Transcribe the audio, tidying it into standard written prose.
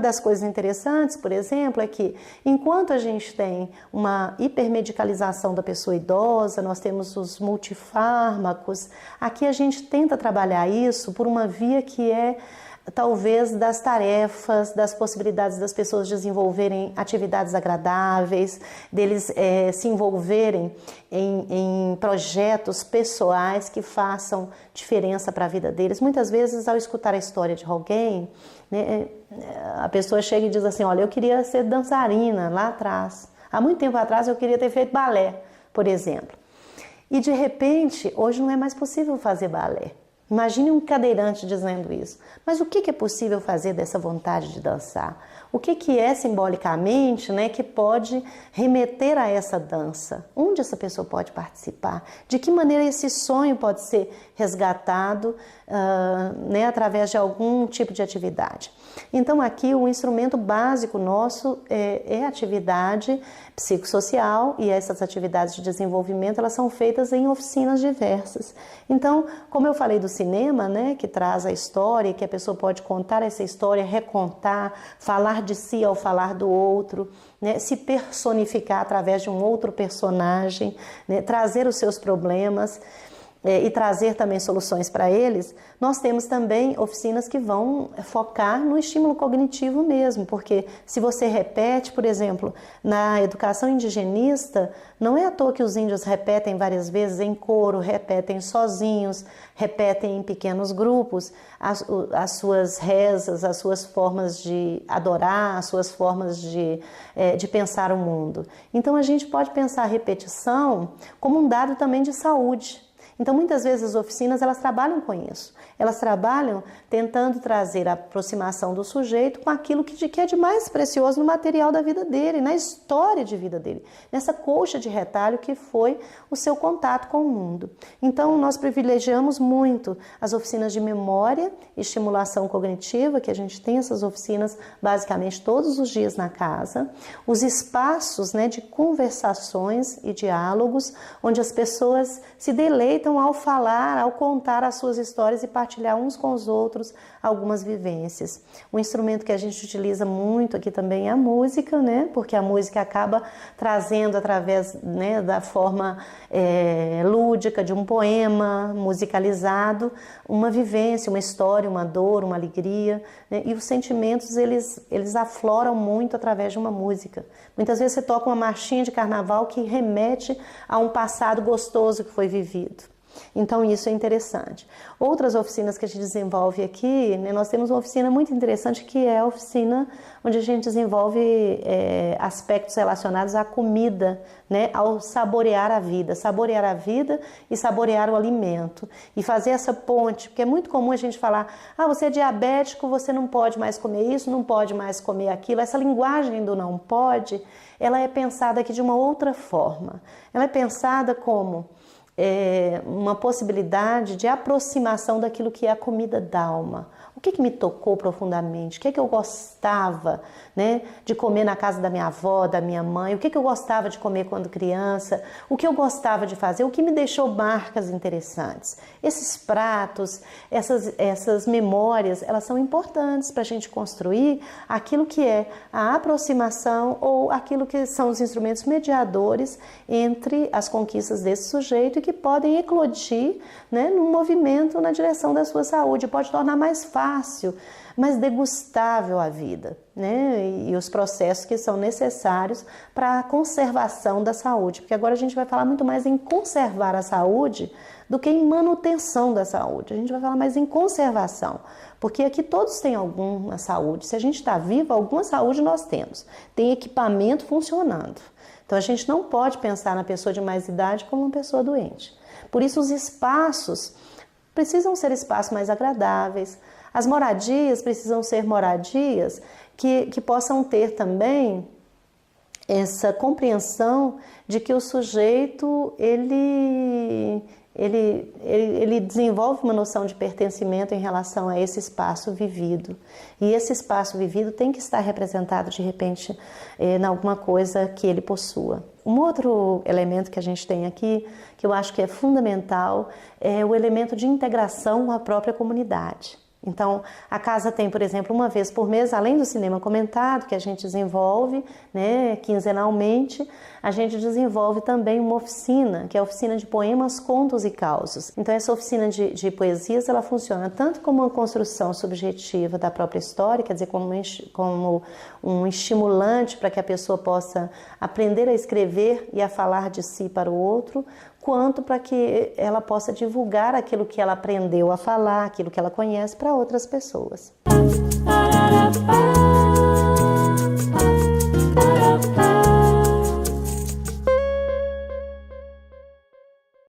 das coisas interessantes, por exemplo, é que enquanto a gente tem uma hipermedicalização da pessoa idosa, nós temos os multifármacos, aqui a gente tenta trabalhar isso por uma via que é talvez das tarefas, das possibilidades das pessoas desenvolverem atividades agradáveis, deles se envolverem em projetos pessoais que façam diferença para a vida deles. Muitas vezes, ao escutar a história de alguém, né, a pessoa chega e diz assim, olha, eu queria ser dançarina lá atrás. Há muito tempo atrás eu queria ter feito balé, por exemplo. E de repente, hoje não é mais possível fazer balé. Imagine um cadeirante dizendo isso. Mas o que é possível fazer dessa vontade de dançar? O que é simbolicamente, né, que pode remeter a essa dança? Onde essa pessoa pode participar? De que maneira esse sonho pode ser resgatado né, através de algum tipo de atividade? Então aqui o instrumento básico nosso é a atividade psicossocial, e essas atividades de desenvolvimento elas são feitas em oficinas diversas. Então, como eu falei do cinema, né, que traz a história, que a pessoa pode contar essa história, recontar, falar de si ao falar do outro, né, se personificar através de um outro personagem, né, trazer os seus problemas e trazer também soluções para eles, nós temos também oficinas que vão focar no estímulo cognitivo mesmo, porque se você repete, por exemplo, na educação indigenista, não é à toa que os índios repetem várias vezes em coro, repetem sozinhos, repetem em pequenos grupos as suas rezas, as suas formas de adorar, as suas formas de pensar o mundo. Então a gente pode pensar a repetição como um dado também de saúde. Então, muitas vezes as oficinas, elas trabalham com isso. Elas trabalham tentando trazer a aproximação do sujeito com aquilo que é de mais precioso no material da vida dele, na história de vida dele, nessa colcha de retalho que foi o seu contato com o mundo. Então, nós privilegiamos muito as oficinas de memória e estimulação cognitiva, que a gente tem essas oficinas basicamente todos os dias na casa, os espaços, né, de conversações e diálogos, onde as pessoas se deleitam ao falar, ao contar as suas histórias e partilhar uns com os outros algumas vivências. Um instrumento que a gente utiliza muito aqui também é a música, né? Porque a música acaba trazendo através, né, da forma lúdica de um poema musicalizado, uma vivência, uma história, uma dor, uma alegria, né? E os sentimentos eles afloram muito através de uma música. Muitas vezes você toca uma marchinha de carnaval que remete a um passado gostoso que foi vivido. Então isso é interessante. Outras oficinas que a gente desenvolve aqui, né, nós temos uma oficina muito interessante que é a oficina onde a gente desenvolve aspectos relacionados à comida, né, ao saborear a vida e saborear o alimento e fazer essa ponte, porque é muito comum a gente falar, você é diabético, você não pode mais comer isso, não pode mais comer aquilo. Essa linguagem do não pode, ela é pensada aqui de uma outra forma. Ela é pensada como uma possibilidade de aproximação daquilo que é a comida da alma. O que me tocou profundamente? O que eu gostava, né, de comer na casa da minha avó, da minha mãe? O que eu gostava de comer quando criança? O que eu gostava de fazer? O que me deixou marcas interessantes? Esses pratos, essas memórias, elas são importantes para a gente construir aquilo que é a aproximação ou aquilo que são os instrumentos mediadores entre as conquistas desse sujeito e que podem eclodir, né, num movimento na direção da sua saúde. Pode tornar mais fácil, mais degustável a vida, né? E os processos que são necessários para a conservação da saúde, porque agora a gente vai falar muito mais em conservar a saúde do que em manutenção da saúde. A gente vai falar mais em conservação, porque aqui todos têm alguma saúde. Se a gente está vivo, alguma saúde nós temos. Tem equipamento funcionando. Então a gente não pode pensar na pessoa de mais idade como uma pessoa doente. Por isso os espaços precisam ser espaços mais agradáveis. As moradias precisam ser moradias que possam ter também essa compreensão de que o sujeito ele desenvolve uma noção de pertencimento em relação a esse espaço vivido. E esse espaço vivido tem que estar representado, de repente, em alguma coisa que ele possua. Um outro elemento que a gente tem aqui, que eu acho que é fundamental, é o elemento de integração com a própria comunidade. Então, a casa tem, por exemplo, uma vez por mês, além do cinema comentado, que a gente desenvolve, né, quinzenalmente, a gente desenvolve também uma oficina, que é a oficina de poemas, contos e causos. Então, essa oficina de poesias, ela funciona tanto como uma construção subjetiva da própria história, quer dizer, como um estimulante para que a pessoa possa aprender a escrever e a falar de si para o outro, quanto para que ela possa divulgar aquilo que ela aprendeu a falar, aquilo que ela conhece para outras pessoas.